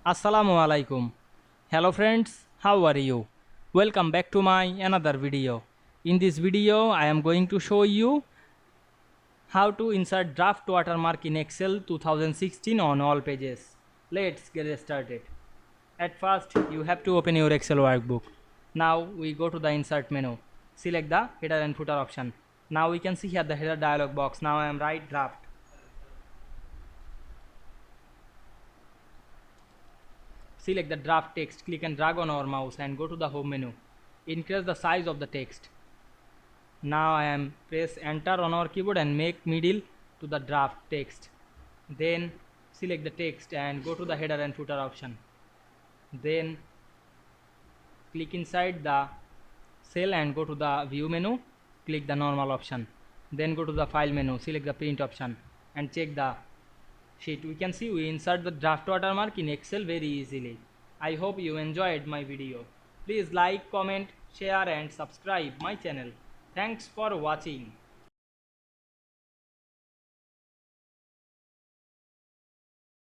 Assalamu Walaikum. Hello friends, how are you? Welcome back to my another video. In this video, I am going to show you how to insert draft watermark in Excel 2016 on all pages. Let's get started. At first, you have to open your Excel workbook. Now we go to the insert menu. Select the header and footer option. Now we can see here the header dialog box. Now I am write draft. Select the draft text, click and drag on our mouse and go to the home menu. Increase the size of the text. Now I am press enter on our keyboard and make middle to the draft text. Then select the text and go to the header and footer option. Then click inside the cell and go to the view menu, click the normal option. Then go to the file menu, select the print option and check the sheet. We can see we insert the draft watermark in Excel very easily. I hope you enjoyed my video. Please like, comment, share and subscribe my channel. Thanks for watching.